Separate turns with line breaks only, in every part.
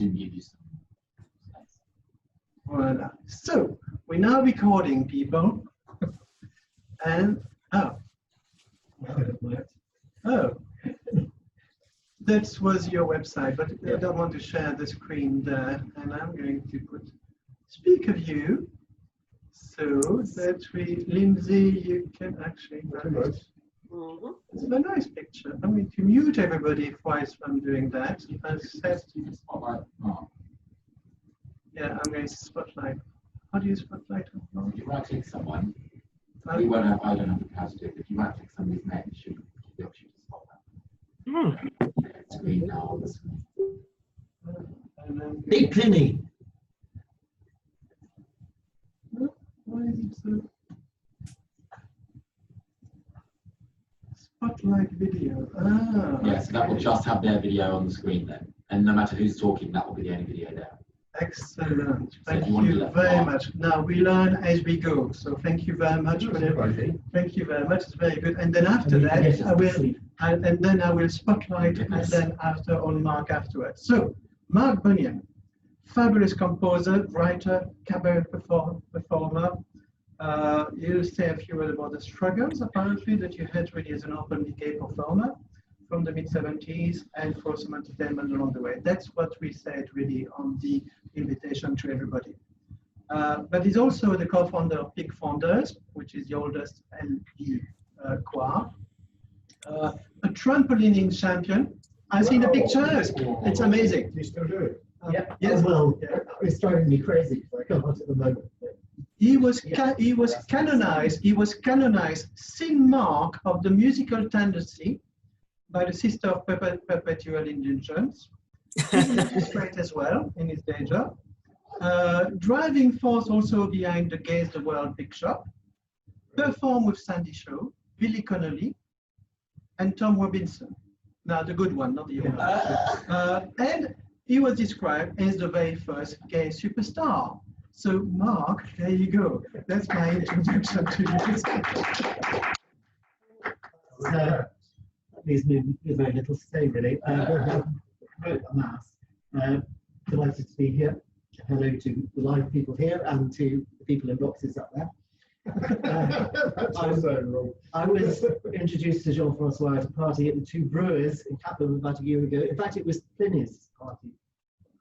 didn't give you some.
Voila. So we're now recording, people, and oh, that was your website, but I don't want to share the screen there, and I'm going to put speaker view so that Lindsay, you can actually. It's a nice picture. I'm going to mute everybody twice when I'm doing that. Yeah, I'm going to spotlight. How do you spotlight?
If you right click someone, we won't have, I don't have the capacity to do it, but if you right click somebody's name, it should give the option to spot that. Screen now on the screen.
Big Penny.
Why is it so? Spotlight video. Ah.
Yeah, so that will just have their video on the screen then. And no matter who's talking, that will be the only video there.
Excellent. Thank you very much. Now we learn as we go. So thank you very much for that. Thank you very much. It's very good. And then after that, I will spotlight and then after on Mark afterwards. So Mark Bunyan, fabulous composer, writer, cabaret performer. You say a few words about the struggles apparently that you had really as an openly gay performer from the mid-70s and for some entertainment along the way. That's what we said really on the invitation to everybody. But he's also the co-founder of Peak Founders, which is the oldest LD choir. A trampolining champion. I've seen the pictures. It's amazing.
You still do it?
Yes.
Well, it's driving me crazy. I can't at the moment.
He was canonized Saint Mark of the musical tendency by the Sister of Perpetual Indulgence. He's great as well in his day job. Driving force also behind the Gaze the World Big Shop. Performed with Sandy Shaw, Billy Connolly, and Tom Robinson. Now the good one, not the old one. And he was described as the very first gay superstar. So Mark, there you go. That's my introduction to you.
Leaves me with very little to say, really. Delighted to be here. Hello to the live people here and to the people in boxes up there. I was introduced to Jean-Francois at a party at the Two Brewers in Clapham about a year ago. In fact, it was Plynny's party.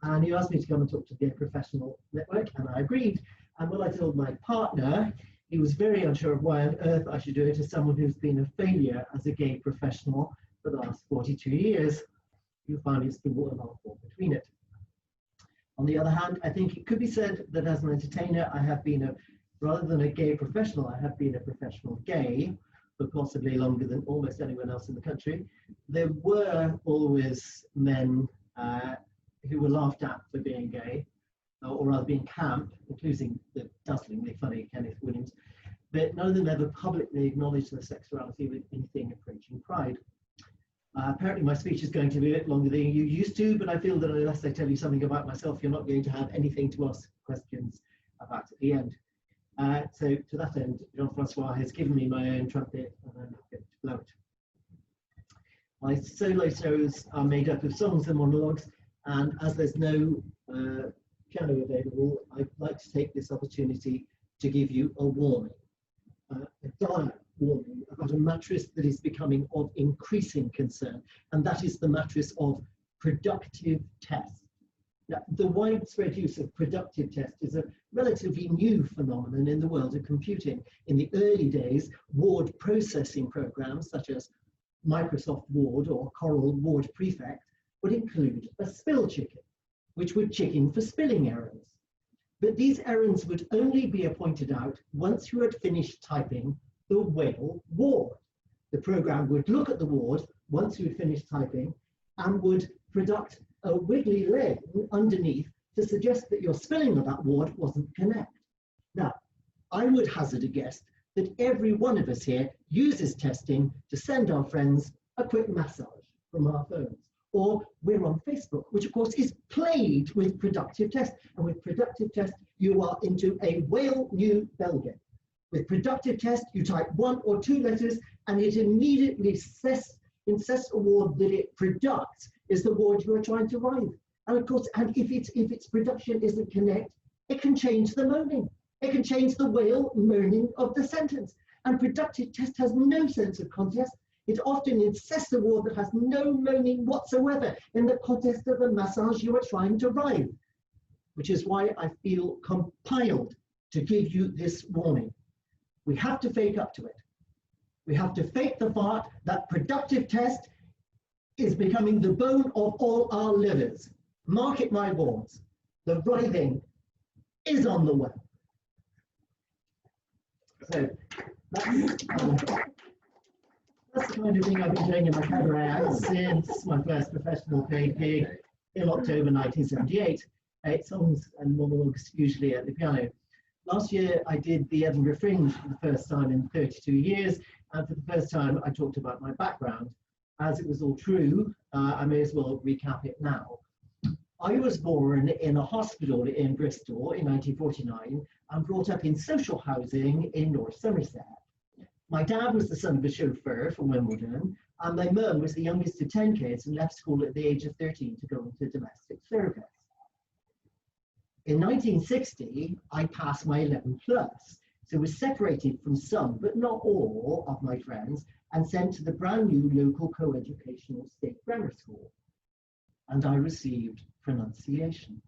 And he asked me to come and talk to the Gay Professional Network, and I agreed. And when I told my partner, he was very unsure of why on earth I should do it as someone who's been a failure as a gay professional for the last 42 years. You find it's the watermark between it. On the other hand, I think it could be said that as an entertainer, I have been rather than a gay professional, I have been a professional gay for possibly longer than almost anyone else in the country. There were always men who were laughed at for being gay, or rather being camp, including the dazzlingly funny Kenneth Williams, but none of them ever publicly acknowledged their sexuality with anything approaching pride. Apparently my speech is going to be a bit longer than you used to, but I feel that unless I tell you something about myself, you're not going to have anything to ask questions about at the end. So to that end, Jean-Francois has given me my own trumpet and I'm going to blow it. My solo shows are made up of songs and monologues, and as there's no piano available, I'd like to take this opportunity to give you a warning, a dire warning about a mattress that is becoming of increasing concern, and that is the mattress of productive test. Now, the widespread use of productive test is a relatively new phenomenon in the world of computing. In the early days, word processing programs such as Microsoft Word or Coral Word Prefect would include a spill chicken, which would chicken for spilling errands. But these errands would only be pointed out once you had finished typing the whale word. The program would look at the word once you had finished typing and would product a wiggly leg underneath to suggest that your spelling of that word wasn't correct. Now, I would hazard a guess that every one of us here uses testing to send our friends a quick massage from our phones. Or we're on Facebook, which of course is plagued with productive test. And with productive test, you are into a whale new bellgame. With productive test, you type 1 or 2 letters and it immediately insists a word that it products is the word you are trying to write. And of course, and if its production isn't correct, it can change the moaning. It can change the whale moaning of the sentence. And productive test has no sense of context. It often insists a word that has no moaning whatsoever in the context of the massage you are trying to rhyme, which is why I feel compelled to give you this warning. We have to fake up to it. We have to fake the fact that productive test is becoming the bone of all our livers. Mark it, my words. The writhing is on the way. So that's the kind of thing I've been doing in my cabaret act since my first professional paid gig in October 1978. It's songs and monologues usually at the piano. Last year I did the Edinburgh Fringe for the first time in 32 years, and for the first time I talked about my background. As it was all true, I may as well recap it now. I was born in a hospital in Bristol in 1949 and brought up in social housing in North Somerset. My dad was the son of a chauffeur from Wimbledon, and my mum was the youngest of 10 kids and left school at the age of 13 to go into domestic service. In 1960, I passed my 11 plus, so was separated from some, but not all, of my friends and sent to the brand new local co-educational state grammar school. And I received pronunciation.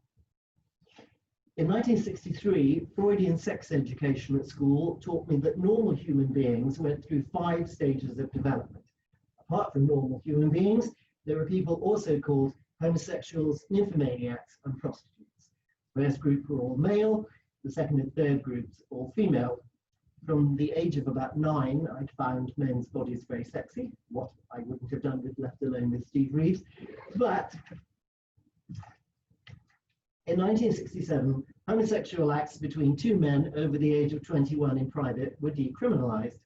In 1963, Freudian sex education at school taught me that normal human beings went through 5 stages of development. Apart from normal human beings, there are people also called homosexuals, nymphomaniacs, and prostitutes. The first group were all male, the second and third groups all female. From the age of about 9, I'd found men's bodies very sexy, what I wouldn't have done with Left Alone with Steve Reeves. But in 1967, homosexual acts between 2 men over the age of 21 in private were decriminalized.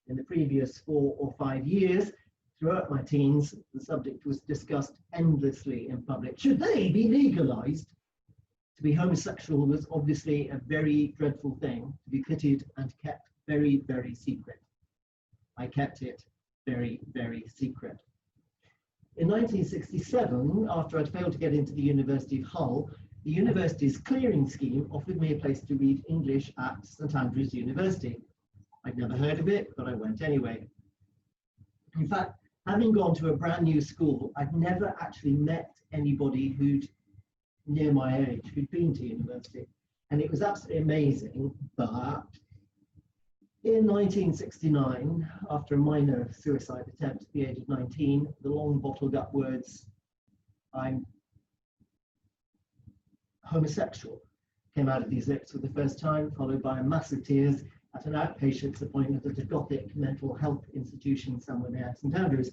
In the previous 4 or 5 years, throughout my teens, the subject was discussed endlessly in public. Should they be legalized? To be homosexual was obviously a very dreadful thing, to be pitied and kept very, very secret. I kept it very, very secret. In 1967, after I'd failed to get into the University of Hull, the university's clearing scheme offered me a place to read English at St Andrews University. I'd never heard of it, but I went anyway. In fact, having gone to a brand new school, I'd never actually met anybody who'd near my age who'd been to university, and it was absolutely amazing. But in 1969, after a minor suicide attempt at the age of 19, the long bottled up words, "I'm homosexual," came out of these lips for the first time, followed by a mass of tears at an outpatient's appointment at a Gothic mental health institution somewhere near St Andrews.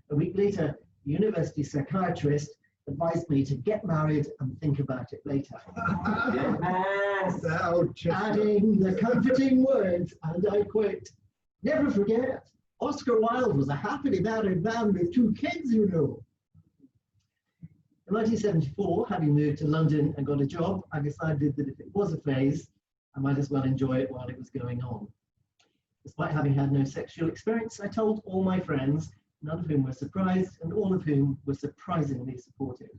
A week later, the university psychiatrist advised me to get married and think about it later. Adding the comforting words, and I quote, "Never forget, Oscar Wilde was a happily married man with 2 kids, you know." In 1974, having moved to London and got a job, I decided that if it was a phase, I might as well enjoy it while it was going on. Despite having had no sexual experience, I told all my friends, none of whom were surprised, and all of whom were surprisingly supportive.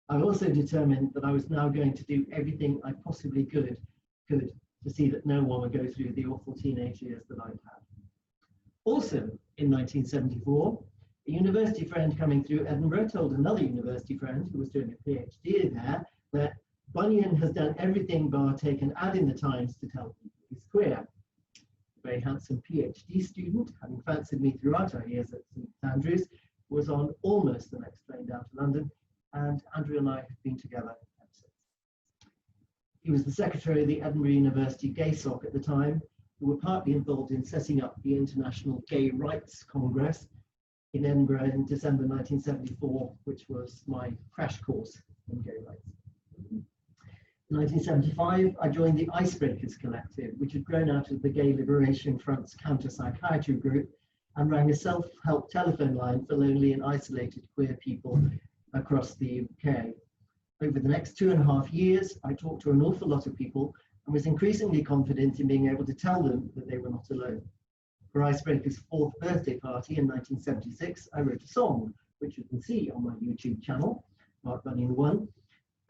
I also determined that I was now going to do everything I possibly could to see that no one would go through the awful teenage years that I'd had. Also, in 1974, a university friend coming through Edinburgh told another university friend who was doing a PhD there that Bunyan has done everything bar take an ad in the Times to tell people he's queer. A very handsome PhD student, having fancied me throughout our years at St Andrews, was on almost the next train down to London, and Andrew and I have been together ever since. He was the secretary of the Edinburgh University Gay Soc at the time, who were partly involved in setting up the International Gay Rights Congress in Edinburgh in December 1974, which was my crash course in gay rights. In 1975, I joined the Icebreakers Collective, which had grown out of the Gay Liberation Front's counter-psychiatry group and rang a self-help telephone line for lonely and isolated queer people across the UK. Over the next 2.5 years, I talked to an awful lot of people and was increasingly confident in being able to tell them that they were not alone. For Icebreaker's 4th birthday party in 1976, I wrote a song, which you can see on my YouTube channel, Mark Bunyan 1,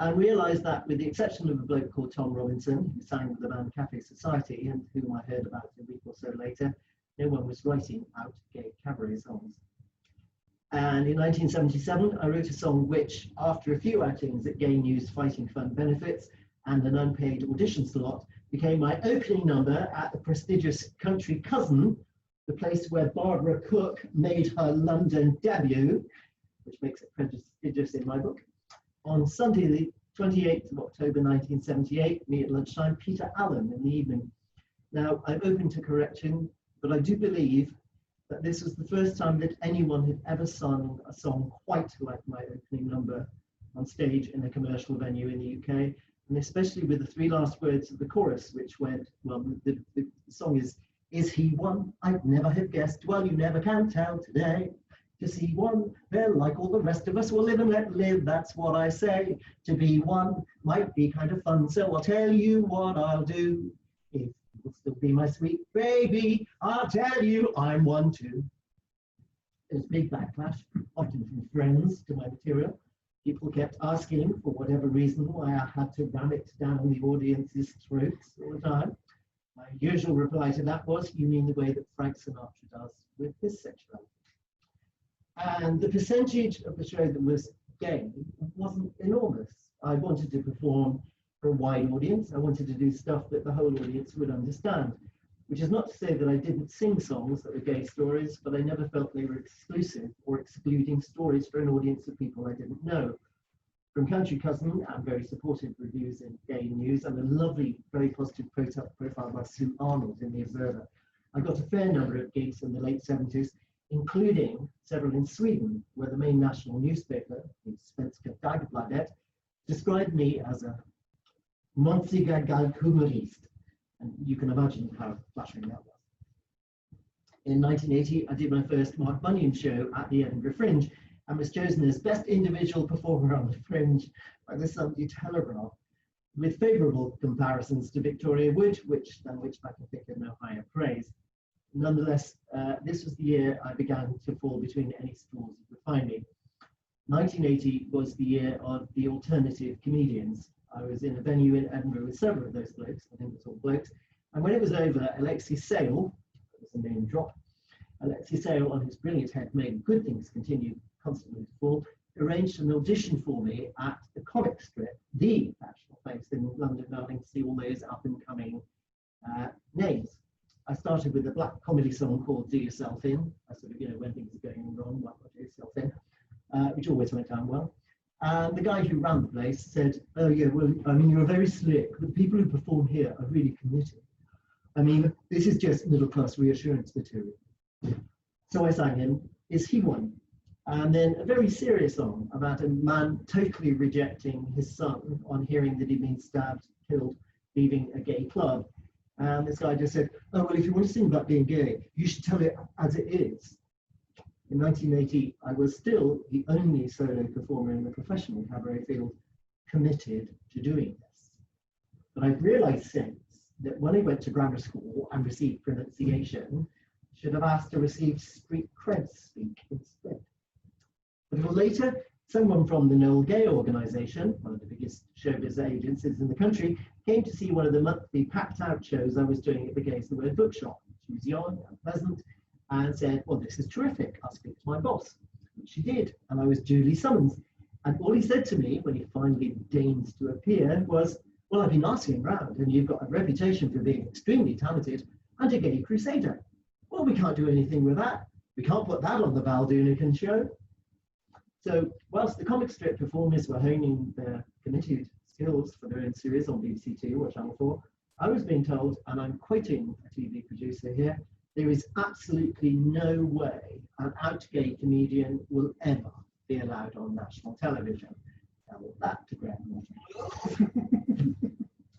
and realised that with the exception of a bloke called Tom Robinson, who sang with the band Cafe Society and whom I heard about a week or so later, no one was writing out gay cabaret songs. And in 1977, I wrote a song which, after a few outings at Gay News Fighting Fund benefits and an unpaid audition slot, became my opening number at the prestigious Country Cousin, the place where Barbara Cook made her London debut, which makes it prestigious in my book. On Sunday, the 28th of October 1978, me at lunchtime, Peter Allen in the evening. Now, I'm open to correction, but I do believe that this was the first time that anyone had ever sung a song quite like my opening number on stage in a commercial venue in the UK, and especially with the three last words of the chorus, which went, well, the song is he one? I'd never have guessed. Well, you never can tell today. To see one, well, like all the rest of us, will live and let live. That's what I say. To be one might be kind of fun. So I'll tell you what I'll do. If you'll still be my sweet baby, I'll tell you I'm one too. There's big backlash, often from friends, to my material. People kept asking, for whatever reason, why I had to ram it down the audience's throats all the time. My usual reply to that was, you mean the way that Frank Sinatra does with his sexuality. And the percentage of the show that was gay wasn't enormous. I wanted to perform for a wide audience. I wanted to do stuff that the whole audience would understand, which is not to say that I didn't sing songs that were gay stories, but I never felt they were exclusive or excluding stories for an audience of people I didn't know. From Country Cousin and very supportive reviews in Gay News and a lovely, very positive profile by Sue Arnold in The Observer, I got a fair number of gigs in the late 70s, including several in Sweden, where the main national newspaper, the Svenska Dagbladet, described me as a monsiga galkhumorist. And you can imagine how flattering that was. In 1980, I did my first Mark Bunyan show at the Edinburgh Fringe and was chosen as Best Individual Performer on the Fringe by the Sunday Telegraph, with favourable comparisons to Victoria Wood, which I can think of no higher praise. Nonetheless, this was the year I began to fall between any stools you could find me. 1980 was the year of the alternative comedians. I was in a venue in Edinburgh with several of those blokes, I think it was all blokes, and when it was over, Alexi Sale, that was the name drop, Alexi Sale, on his brilliant head made good things continue constantly to fall, arranged an audition for me at the comic strip, the national place in London, darling, to see all those up-and-coming names. I started with a black comedy song called Do Yourself In. I sort of, when things are going wrong, why not do yourself in, which always went down well. And the guy who ran the place said, oh yeah, well, I mean, you're very slick, but the people who perform here are really committed. I mean, this is just middle-class reassurance material. So I sang him, Is He One? And then a very serious song about a man totally rejecting his son on hearing that he'd been stabbed, killed, leaving a gay club. And this guy just said, oh, well, if you want to sing about being gay, you should tell it as it is. In 1980, I was still the only solo performer in the professional cabaret field committed to doing this. But I've realized since that when I went to grammar school and received pronunciation, I should have asked to receive street cred speak instead. A little later, someone from the Noel Gay organisation, one of the biggest showbiz agencies in the country, came to see one of the monthly packed-out shows I was doing at the Gays the Word bookshop. She was young and pleasant, and said, well, this is terrific, I'll speak to my boss. Which she did, and I was duly summoned. And all he said to me, when he finally deigned to appear, was, well, I've been asking around, and you've got a reputation for being extremely talented and a gay crusader. Well, we can't do anything with that. We can't put that on the Val Doonican show. So whilst the comic strip performers were honing their committed skills for their own series on BBC Two or Channel 4, I was being told, and I'm quoting a TV producer here, there is absolutely no way an out-gay comedian will ever be allowed on national television. Tell that to Graham.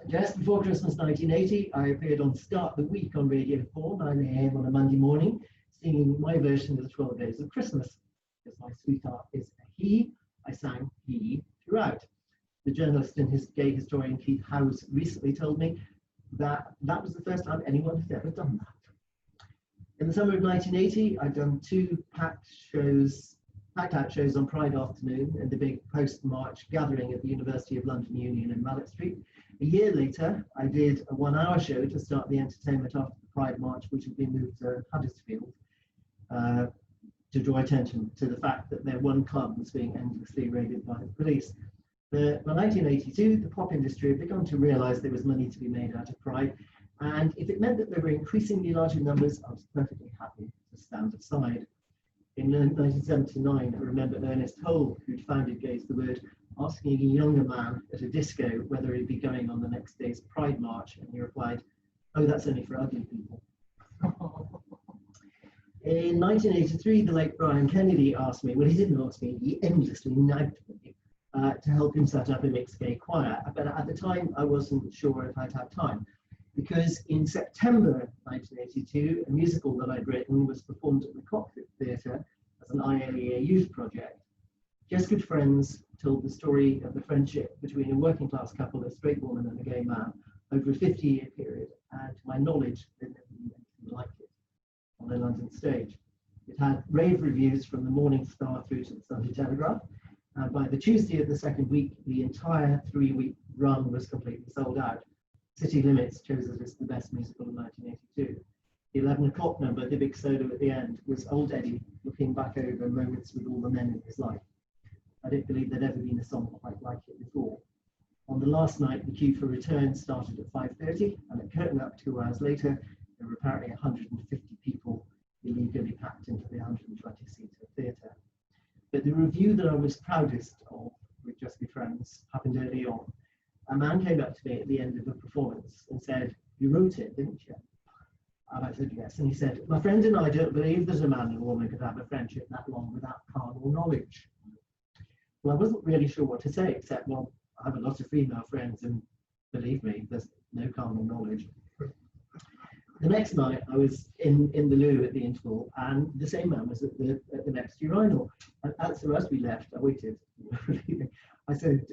Just before Christmas 1980, I appeared on Start the Week on Radio 4, 9 AM on a Monday morning, singing my version of the 12 Days of Christmas. Because my sweetheart is a he, I sang he throughout. The journalist and his gay historian Keith Howes recently told me that that was the first time anyone had ever done that. In the summer of 1980, I'd done two packed packed out shows on Pride afternoon and the big post-march gathering at the University of London Union in Mallet Street. A year later, I did a 1-hour show to start the entertainment after the Pride March, which had been moved to Huddersfield, to draw attention to the fact that their one club was being endlessly raided by the police. By 1982, the pop industry had begun to realise there was money to be made out of Pride, and if it meant that there were increasingly larger numbers, I was perfectly happy to stand aside. In 1979, I remember Ernest Hole, who'd founded Gays the Word, asking a younger man at a disco whether he'd be going on the next day's Pride March, and he replied, "Oh, that's only for ugly people." In 1983, the late Brian Kennedy asked me, well, he didn't ask me, he endlessly nagged me to help him set up a mixed gay choir. But at the time, I wasn't sure if I'd have time, because in September 1982, a musical that I'd written was performed at the Cockpit Theatre as an ILEA youth project. Just Good Friends told the story of the friendship between a working class couple, a straight woman and a gay man, over a 50-year period, and to my knowledge, there'd never been anything like it on a London stage. It had rave reviews from the Morning Star through to the Sunday Telegraph, and by the Tuesday of the second week, the entire 3-week run was completely sold out. City Limits chose it as the best musical of 1982. The 11 o'clock number, the big solo at the end, was old Eddie looking back over moments with all the men in his life. I don't believe there'd ever been a song quite like it before. On the last night, the queue for return started at 5:30, and at curtain up 2 hours later, there were apparently 150 people illegally packed into the 120-seater theatre. But the review that I was proudest of with Just Good Friends happened early on. A man came up to me at the end of the performance and said, "You wrote it, didn't you?" And I said, "Yes." And he said, "My friend and I don't believe that a man and a woman could have a friendship that long without carnal knowledge." Well, I wasn't really sure what to say, except, well, I have a lot of female friends, and believe me, there's no carnal knowledge. The next night, I was in the loo at the interval, and the same man was at the next urinal. And as we left, I waited. I said,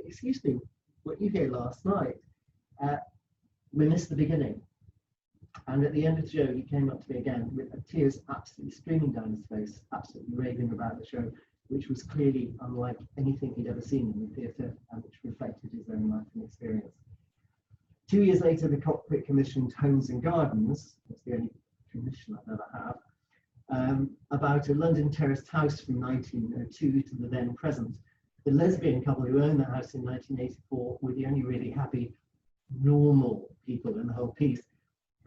"Excuse me, were you here last night? We missed the beginning." And at the end of the show, he came up to me again with tears absolutely streaming down his face, absolutely raving about the show, which was clearly unlike anything he'd ever seen in the theatre, and which reflected his own life and experience. 2 years later, the Cockpit commissioned Homes and Gardens, that's the only commission I've ever had, about a London terraced house from 1902 to the then present. The lesbian couple who owned the house in 1984 were the only really happy, normal people in the whole piece.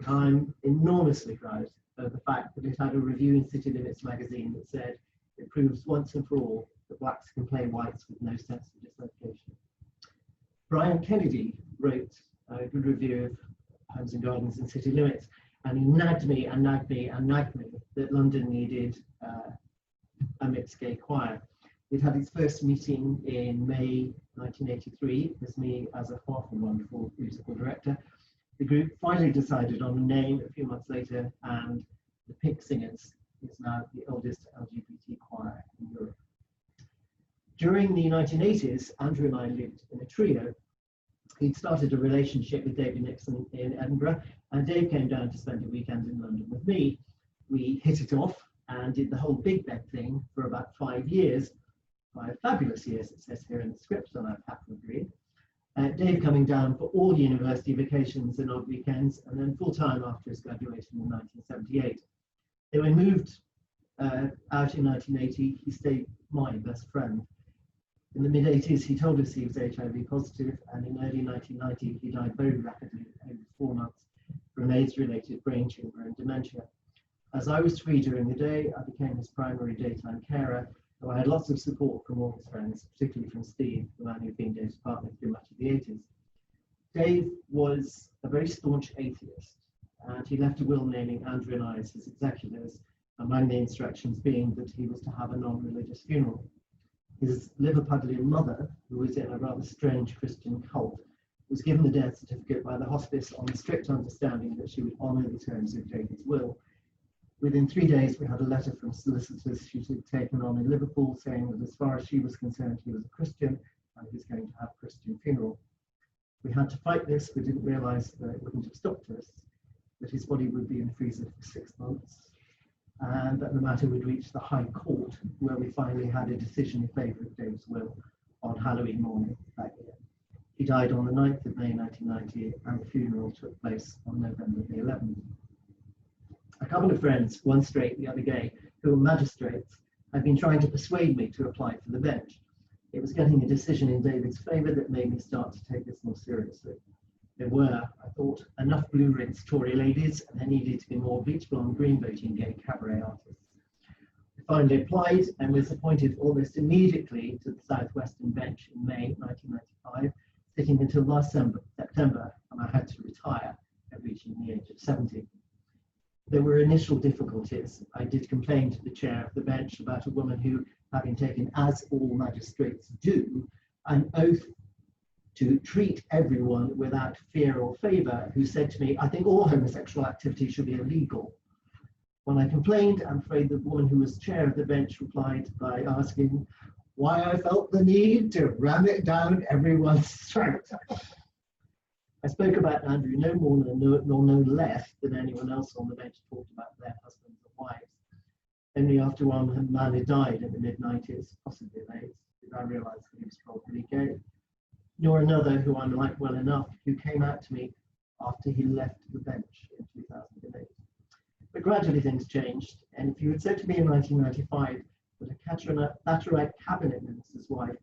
I'm enormously proud of the fact that it had a review in City Limits magazine that said, "It proves once and for all that blacks can play whites with no sense of dislocation." Brian Kennedy wrote a good review of Homes and Gardens and City Limits, and he nagged me and nagged me and nagged me that London needed a mixed gay choir. It had its first meeting in May 1983, with me as a far from wonderful musical director. The group finally decided on a name a few months later, and the Pink Singers is now the oldest LGBT choir in Europe. During the 1980s, Andrew and I lived in a trio. He'd started a relationship with David Nixon in Edinburgh, and Dave came down to spend a weekend in London with me. We hit it off and did the whole big bed thing for about 5 years. 5 fabulous years, it says here in the script, and I've happily agreed. Dave coming down for all university vacations and odd weekends, and then full-time after his graduation in 1978. Then we moved out in 1980. He stayed my best friend. In the mid-80s, he told us he was HIV positive, and in early 1990, he died very rapidly, over 4 months, from AIDS-related brain tumor and dementia. As I was free during the day, I became his primary daytime carer, though I had lots of support from all his friends, particularly from Steve, the man who'd been Dave's partner through much of the 80s. Dave was a very staunch atheist, and he left a will naming Andrew and I as his executors, among the instructions being that he was to have a non-religious funeral. His Liverpudlian mother, who was in a rather strange Christian cult, was given the death certificate by the hospice on the strict understanding that she would honour the terms of David's will. Within 3 days, we had a letter from solicitors she had taken on in Liverpool saying that as far as she was concerned, he was a Christian and he was going to have a Christian funeral. We had to fight this. We didn't realise that it wouldn't have stopped us, that his body would be in the freezer for 6 months. and that the matter would reach the High Court, where we finally had a decision in favour of Dave's will on Halloween morning that year. He died on the 9th of May 1990, and the funeral took place on November the 11th. A couple of friends, one straight, the other gay, who were magistrates, had been trying to persuade me to apply for the bench. It was getting a decision in David's favour that made me start to take this more seriously. There were, I thought, enough blue-rinse Tory ladies, and there needed to be more bleach-blonde, green-voting gay cabaret artists. I finally applied and was appointed almost immediately to the Southwestern bench in May 1995, sitting until last September, when I had to retire at reaching the age of 70. There were initial difficulties. I did complain to the chair of the bench about a woman who, having taken, as all magistrates do, an oath to treat everyone without fear or favour, who said to me, "I think all homosexual activity should be illegal." When I complained, I'm afraid the woman who was chair of the bench replied by asking why I felt the need to ram it down everyone's throat. I spoke about Andrew no more nor no less than anyone else on the bench talked about their husbands and wives. Only after one man had died in the mid-90s, possibly late, did I realise that he was probably gay. Nor another who I like well enough, who came out to me after he left the bench in 2008. But gradually things changed, and if you had said to me in 1995 that a Thatcherite cabinet minister's wife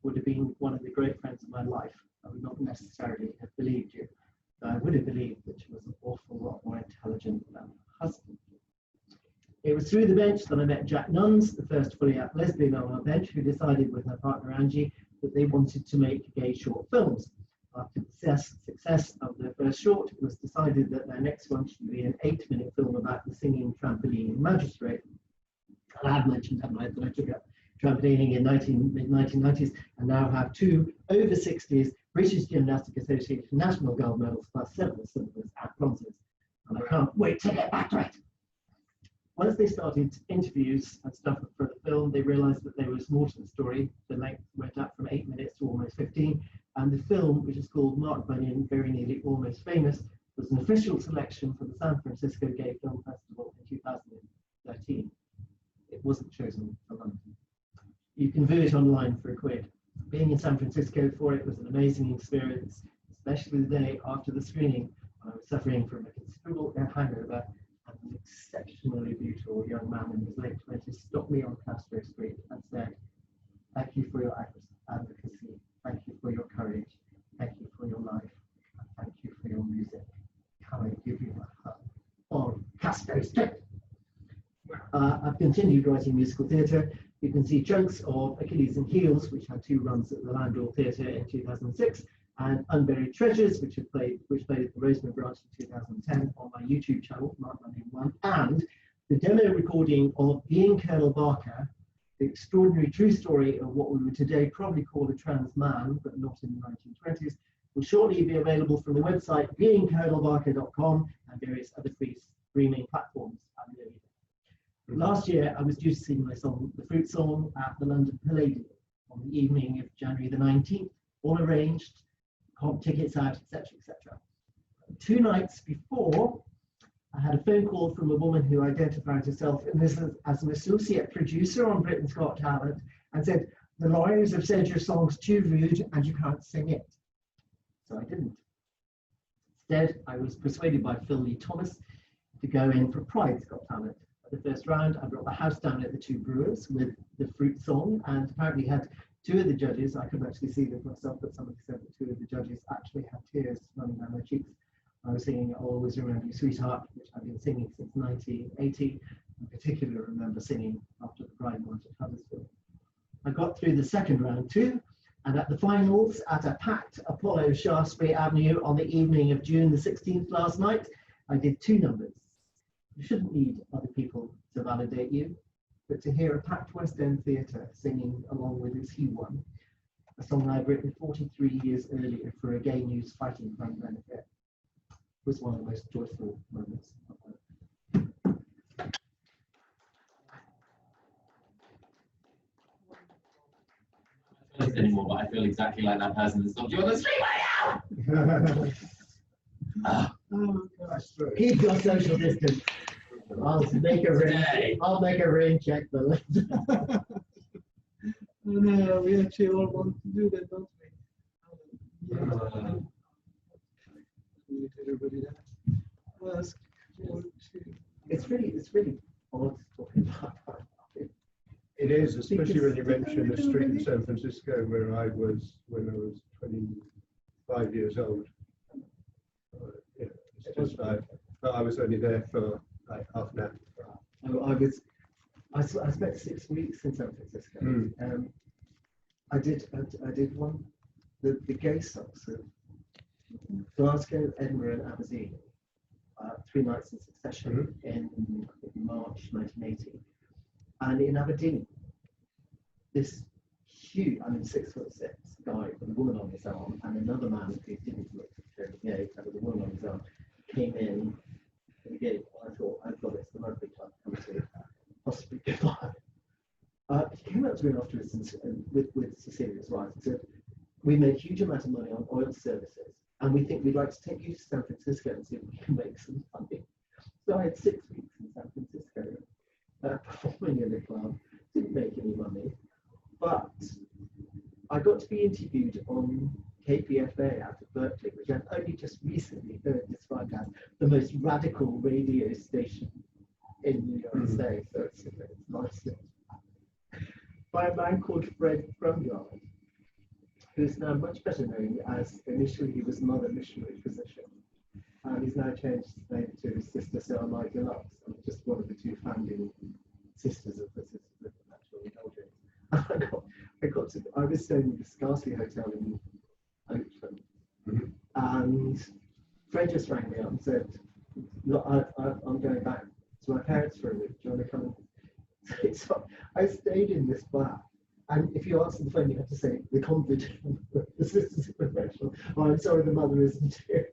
would have been one of the great friends of my life, I would not necessarily have believed you, though I would have believed that she was an awful lot more intelligent than her husband. It was through the bench that I met Jack Nuns, the first fully out lesbian on our bench, who decided with her partner Angie that they wanted to make gay short films. After the success of their first short, it was decided that their next one should be an 8-minute film about the singing trampolining magistrate. And I have mentioned, haven't I, that I took up trampolining in mid-1990s and now have 2 over 60s British Gymnastic Association national gold medals plus several silvers and bronzes. And I can't wait to get back to it. Once they started interviews and stuff for the film, they realised that there was more to the story. The length went up from 8 minutes to almost 15, and the film, which is called Mark Bunyan, Very Nearly Almost Famous, was an official selection for the San Francisco Gay Film Festival in 2013. It wasn't chosen for London. You can view it online for £1. Being in San Francisco for it was an amazing experience, especially the day after the screening, when I was suffering from a considerable hangover. An exceptionally beautiful young man in his late 20s stopped me on Castro Street and said, "Thank you for your advocacy, thank you for your courage, thank you for your life, and thank you for your music. Can I give you a hug on Castro Street?" I've continued writing musical theatre. You can see chunks of Achilles and Heels, which had 2 runs at the Landau Theatre in 2006, and Unburied Treasures, which played at the Rosemary Branch in 2010 on my YouTube channel, Mark Bunyan 1, and the demo recording of Being Colonel Barker, the extraordinary true story of what we would today probably call a trans man, but not in the 1920s, will shortly be available from the website beingcolonelbarker.com and various other free streaming platforms. Last year, I was due to sing my song, The Fruit Song, at the London Palladium on the evening of January the 19th, all arranged, comp tickets out, etc., etc. 2 nights before, I had a phone call from a woman who identified herself as an associate producer on Britain's Got Talent and said, "The lawyers have said your song's too rude and you can't sing it." So I didn't. Instead, I was persuaded by Phil Lee Thomas to go in for Pride's Got Talent. At the first round, I brought the house down at the 2 Brewers with The Fruit Song, and apparently had 2 of the judges, I couldn't actually see them myself, but somebody said that 2 of the judges actually had tears running down their cheeks. I was singing I'll Always Remember You Sweetheart, which I've been singing since 1980. In particular, remember singing after the Pride March at Huddersfield. I got through the second round too, and at the finals at a packed Apollo Shaftesbury Avenue on the evening of June the 16th last night, I did 2 numbers. You shouldn't need other people to validate you, but to hear a packed West End theatre singing along with Is He One, a song I'd written 43 years earlier for a gay news fighting fund benefit, was one of the most joyful moments of my life.
I don't anymore, but I feel exactly like that person that stopped you on the street right now.
Oh gosh, keep your social distance. I'll make a rain check the list.
No, we actually all want to do that, don't we? Everybody there. Ask
It's really odd talking about that.
It is, especially when you mention the street in San Francisco where I was when I was 25 years old. Yeah, it's just like, I was only there for like half an hour.
I spent 6 weeks in San Francisco. I did one, the gay subs of Glasgow, Edinburgh, and Aberdeen, 3 nights in succession in March 1980. And in Aberdeen, this huge, 6'6" guy with a woman on his arm, and another man who didn't look very gay, with a woman on his arm, came in. And again, I thought, I've got it, it's the rugby club, come to possibly goodbye. He came up to me afterwards and with Cecilia's wife and said, we made a huge amount of money on oil services, and we think we'd like to take you to San Francisco and see if we can make some money. So I had 6 weeks in San Francisco, performing in the club, didn't make any money, but I got to be interviewed on KPFA out of Berkeley, which I've only just recently heard described as the most radical radio station in the United States. So it's nice. By a man called Fred Brumyard, who's now much better known as, initially he was Mother Missionary Physician, and he's now changed his name to Sister Sarah My Deluxe, and just one of the 2 founding sisters of the Sisters of Natural Indulgence. I was staying in the Scarcely Hotel in Oakland, and Fred just rang me up and said, look, I'm going back to my parents for a week, do you want to come? So I stayed in this flat, and if you answer the phone, you have to say the convent, the Sisters of Professional. Oh, I'm sorry, the mother isn't here.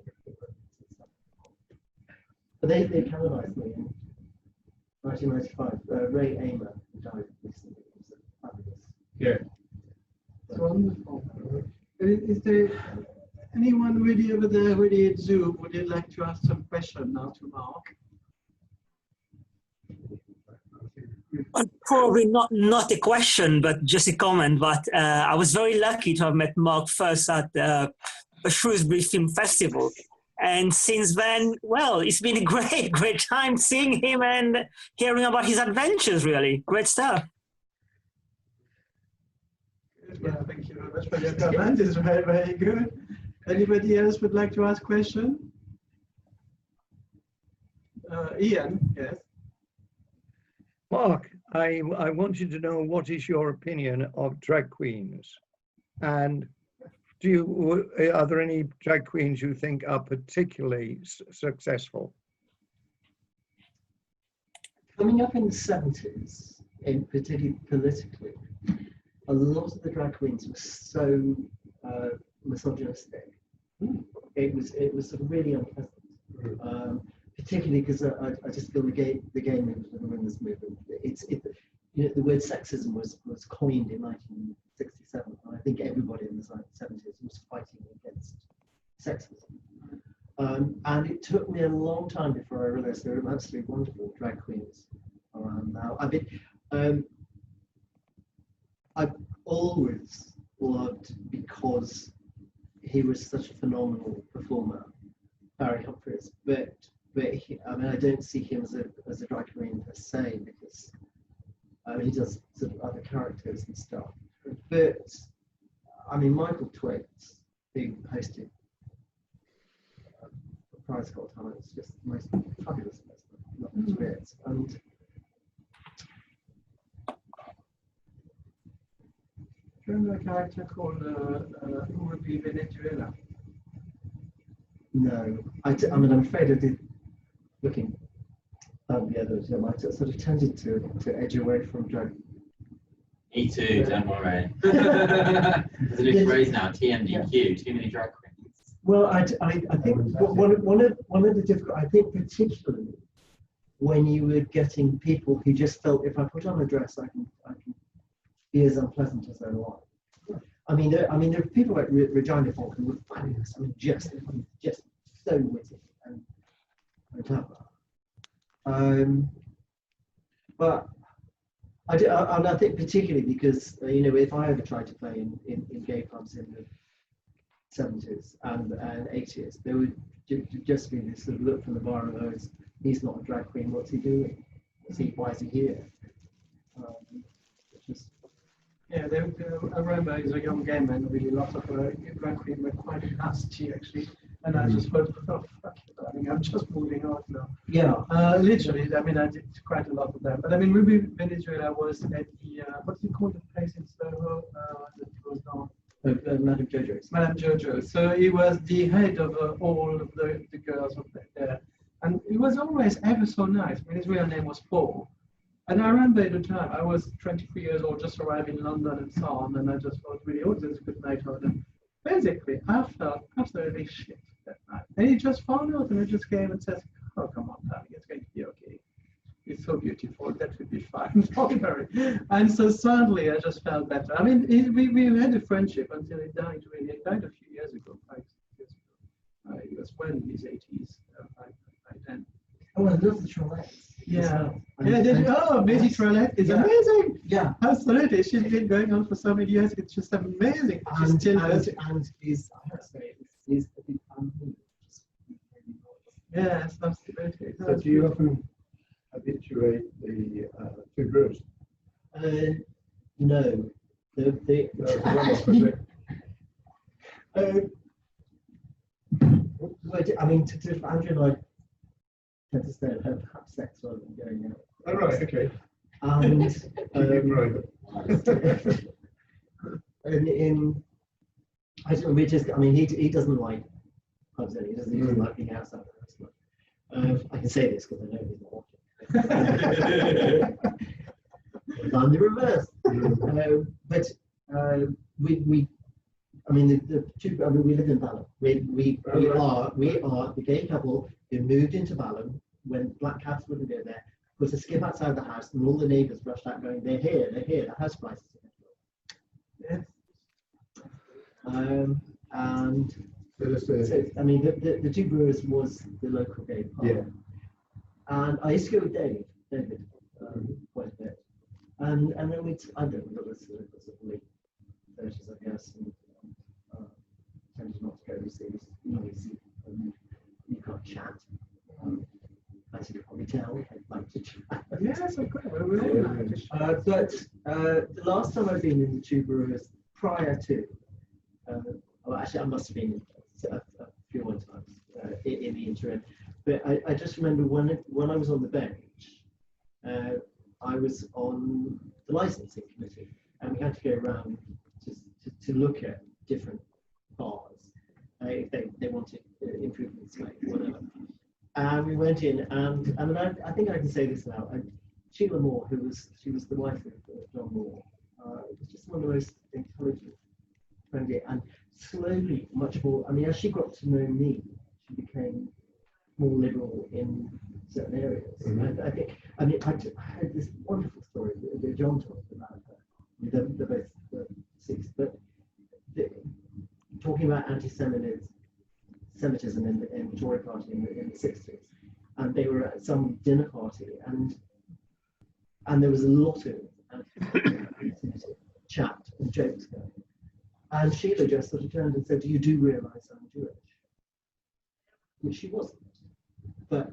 But they canonized me in 1995. Ray Aymer, who died recently, was fabulous.
Yeah.
It's wonderful. Is there anyone really over there, really at Zoom? Would you like to ask some question now to Mark?
Probably not a question, but just a comment. But I was very lucky to have met Mark first at the Shrewsbury Film Festival. And since then, well, it's been a great time seeing him and hearing about his adventures, really. Great stuff.
Well, thank you very much for your comment. It's very, very good. Anybody else would like to ask a question? Ian, yes.
Mark, I wanted to know, what is your opinion of drag queens? And are there any drag queens you think are particularly successful?
Coming up in the 70s, in particularly politically, a lot of the drag queens were so misogynistic. It was sort of really unpleasant. Particularly because I just feel the gay movement and the women's movement. The word sexism was coined in 1967, and I think everybody in the 70s was fighting against sexism. And it took me a long time before I realised there are absolutely wonderful drag queens around now. I mean, I've always loved, because he was such a phenomenal performer, Barry Humphries, but I don't see him as a drag queen per se, because he does sort of other characters and stuff. But I mean, Michael Twigs, who hosted Prize Got Talent, is just the most fabulous person. And do you remember a character called Who Would Be Venezuela? No, I mean, I'm afraid I did. Looking the others, I sort of tended to edge away from drag.
Me too, don't worry. There's a new phrase now, TMDQ, too many drag queens.
Well, I think one of the difficult, I think particularly when you were getting people who just felt, if I put on a dress, I can be as unpleasant as I want. I mean, there are people like Regina Funk who were fabulous. I mean, just so witty and clever. But I think particularly because you know, if I ever tried to play in gay pubs in the 70s and 80s, there would just be this sort of look from the bar of, oh, he's not a drag queen, what's he doing? Why is he here?
Yeah, Aroma is a young gay man, really. Lots of drag queens were quite nasty, actually. And I just thought, oh, fuck it, I mean, I'm just moving on now.
Yeah.
Literally, I mean, I did quite a lot of them. But I mean, Ruby Venezuela was at the, what's it called, the place in Soho that was down?
Madame Jojo's.
Madame Jojo. So he was the head of all of the girls of there. And he was always ever so nice. I mean, his real name was Paul. And I remember at the time, I was 23 years old, just arrived in London and so on, and I just thought, really, oh, this is a good night out. And basically, I felt absolutely shit that night. And he just found out, and he just came and says, oh, come on, darling, it's going to be okay. It's so beautiful, that will be fine, don't worry. And so suddenly, I just felt better. I mean, we had a friendship until he died, really. He died a few years ago, 5 years ago. He was well in his 80s by then.
Oh, I love the Trollettes.
Yeah. Maisie Trollet is amazing.
Yeah,
absolutely. She's been going on for so many years. It's just amazing.
And he's, I have to say, he's a big fan.
Yes, absolutely.
So do you often habituate the two groups?
No. I mean, Andrew and I tend to stay at home, have sex rather than going out.
Oh, right, okay.
And I don't know, he doesn't like pubs, he doesn't like being outside the house. I can say this because I know he's not watching. I'm the reverse. We live in Balham. We are the gay couple who moved into Balham when black cabs wouldn't go there. Was a skip outside the house, and all the neighbours rushed out, going, "They're here! The house prices are here." And so, I mean, the Two Brewers was the local gay pub.
Yeah.
And I used to go with David quite a bit. And then I don't know, it was late 30s, I guess, and tended not to go overseas. You can't chat. As you can probably tell, I like to chat.
Yes, of course. We're all like to chat.
But the last time I've been in the Two Brewers prior to, actually I must have been a few more times in the interim. But I just remember when I was on the bench, I was on the licensing committee, and we had to go around to look at different bars if they wanted improvements, like whatever. And we went in, and I think I can say this now. Sheila Moore, she was the wife of John Moore, was just one of the most intelligent, friendly, and slowly much more. I mean, as she got to know me, she became more liberal in certain areas. Mm-hmm. I heard this wonderful story that John talked about her. They're both deceased, but talking about anti-Semitism in the Tory party in the 60s, and they were at some dinner party, and there was a lot of anti-Semitic chat and jokes going. And Sheila just sort of turned and said, "You do realise I'm Jewish," which she wasn't. But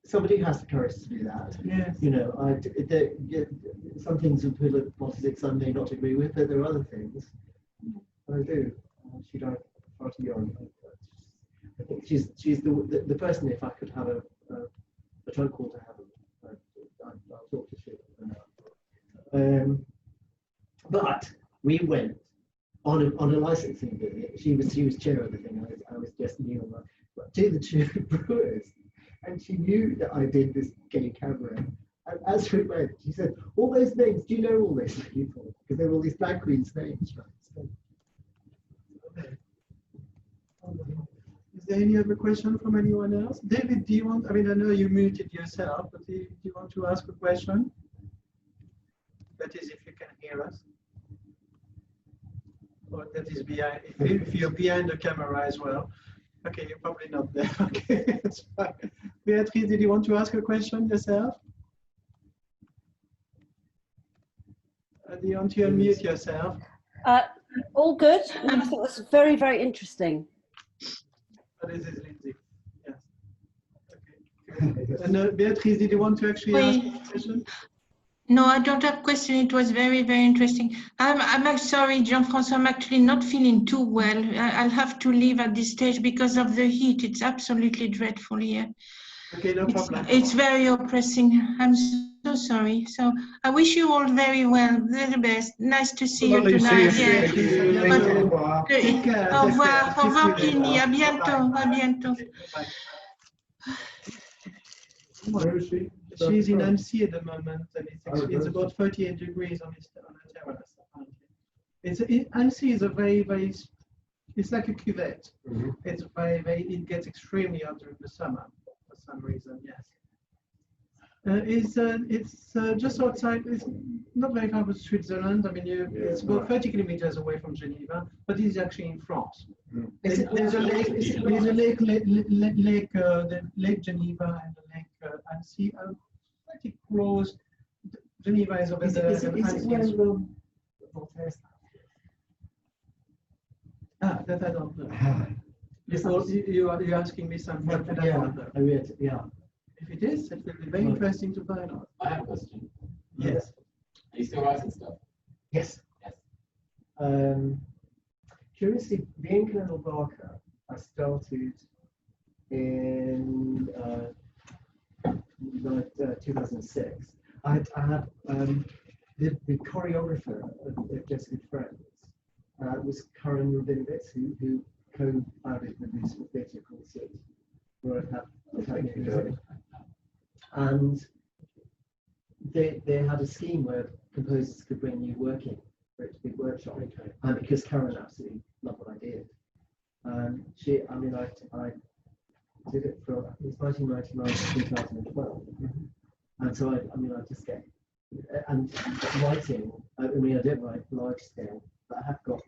somebody who has the courage to do that.
Yes.
Some things of politics I may not agree with, but there are other things I do. She died far too young. I think she's the person. If I could have a phone call to have I'll talk to Sheila. But we went on a licensing visit. She was chair of the thing. I was just new on that. But to the Two Brewers, and she knew that I did this gay cabaret. And as we went, she said, "All those names, do you know all those people?" Because they were all these drag queens' names, right? So,
is there any other question from anyone else? David, do you want? I mean, I know you muted yourself, but do you want to ask a question? That is, if you can hear us. Or that is behind. If you're behind the camera as well. Okay, you're probably not there. Okay, that's fine. Beatrice, did you want to ask a question yourself? Do you want to unmute yourself?
All good. I think that's very, very interesting.
This is Lindsay. Yes. Okay. And Beatrice, did you want to actually ask a question?
No, I don't have a question. It was very, very interesting. I'm sorry, Jean-Francois, I'm actually not feeling too well. I'll have to leave at this stage because of the heat. It's absolutely dreadful here.
Okay, no problem.
It's very oppressing. I'm so sorry. So I wish you all very well, the best. Nice to see you
Lovely to
tonight.
see you.
Yeah.
Thank you.
But-
Au revoir.
Take care.
Au revoir,
Take care.
au revoir, Pini. À bientôt, à bientôt.
Bye.
Where is she?
She's in Annecy at the moment, and it's
Oh,
about 38 degrees on the terrace. Apparently. Annecy is a very, it's like a cuvette.
Mhm.
It's very, it gets extremely hot during the summer for some reason, yes. It's just outside, it's not very far from Switzerland. I mean, it's about 30 kilometers away from Geneva, but it's actually in France.
Mm.
There's a lake, the Lake Geneva and the Lake Annecy are pretty close. Geneva is over there.
Is it
Annecy is-
where Voltaire's
that I don't know. You're asking me something that I don't know.
I read, yeah.
If it is, it will be very interesting to find out.
I have a question.
Yes.
Are you still writing stuff?
Yes.
Yes.
Curiously, being Colonel Barker, I started in 2006. I had the choreographer of Just Good Friends was Karen Rubinovitz, who co-founded the musical theatre called Seat, where I've had music. And they had a scheme where composers could bring new work in for it to be workshop. And because Karen absolutely loved what I did. I did it from, it was 1999 to 2012. And so I just get, and writing, I don't write large scale, but I've got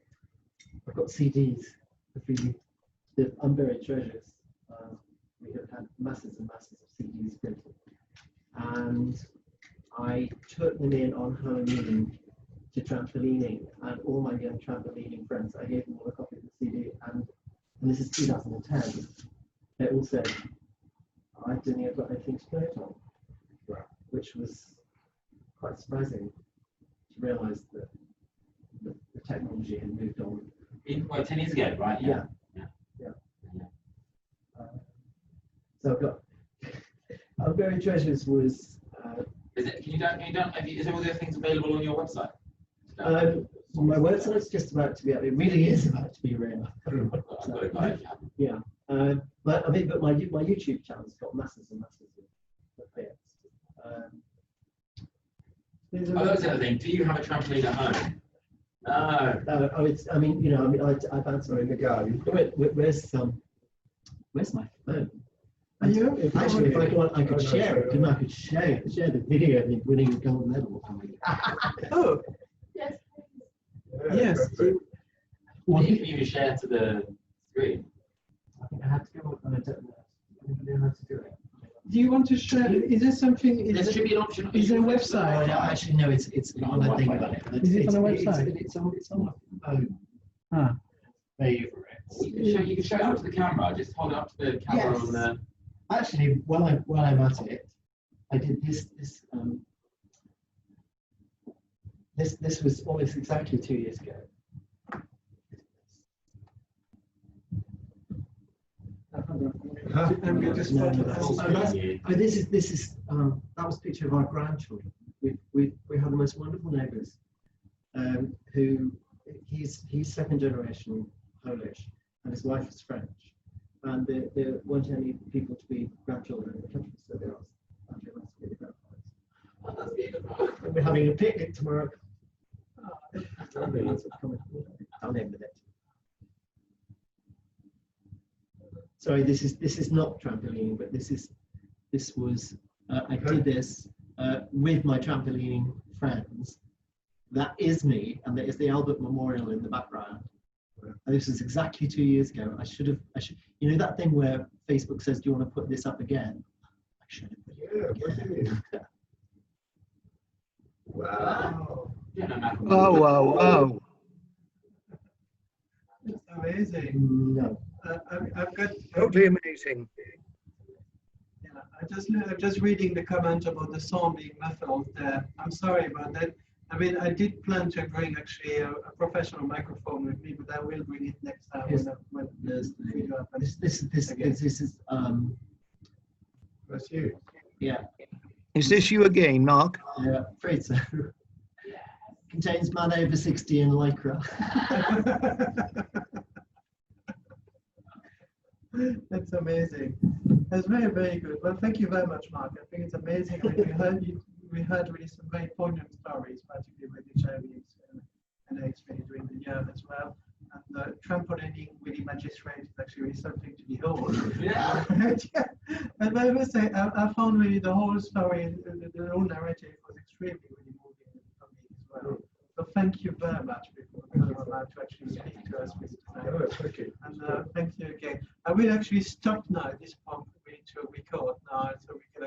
CDs of the unburied treasures. We have had masses and masses of CDs printed. And I took them in on Halloween to trampolining, and all my young trampolining friends, I gave them all a copy of the CD, and this is 2010. They all said, I didn't even got anything to play it on, which was quite surprising to realise that the technology had moved on.
10 years ago, right?
Yeah. So I've got Unburied Treasures was.
Is there all the other things available on your website?
My website's just about to be up. It really is about to be real.
I've got it, guys.
Yeah. But my YouTube channel's got masses and masses of hits.
That's the other thing. Do you have a trampoline at home? No.
I've answered
In the garden.
Where's my phone?
Are you?
Actually, if I go on, I could share it. I could share the video of me winning the gold medal.
Oh, yes.
What do you share to the screen?
I think I have to go on. I don't know how to do it.
Do you want to share? Is there something?
There should be an option.
Is there a
Oh,
website?
no, actually, no. It's
Not
when I
on
think
my
about it.
Is it on a website?
It's on my phone.
Ah.
Favorites.
You can show it up to the camera. Just hold it up to the camera
Yes.
on the.
Actually, while I'm at it, I did this. This was almost exactly 2 years ago.
I'm going to spot
This is that was a picture of our grandchildren. We have the most wonderful neighbours. Who he's second generation Polish, and his wife is French. And there weren't any people to be grandchildren in the country, so they asked Andrew and I to be the grandfathers. And we're having a picnic tomorrow. I'll name the date. Sorry, this is not trampolining, but this was I did this with my trampolining friends. That is me, and there is the Albert Memorial in the background. And this was exactly 2 years ago. I should, you know, that thing where Facebook says, do you want to put this up again? I should have put it up again.
Wow.
Yeah, no matter
Oh,
what.
wow, wow.
It's amazing.
No.
I've got.
Totally amazing.
Yeah, I'm just reading the comment about the sound being muffled there. I'm sorry about that. I mean, I did plan to bring actually a professional microphone with me, but I will bring it next time
Yes.
when the video happens.
This is
That's you.
yeah,
Is this you again, Mark?
yeah, afraid so. Contains man over 60 in lycra.
That's amazing. That's very, very good. Well, thank you very much, Mark. I think it's amazing. I mean, we heard really some very poignant stories, particularly with HIV and AIDS really during the year as well. And trampolining with the magistrate is actually really something to behold.
Yeah.
And I must say, I found really the whole story, the whole narrative was extremely really moving for me as well. So thank you very much for coming out to actually speak to us with tonight.
Oh, thank you.
And thank you again. I will actually stop now at this point to record now, so we can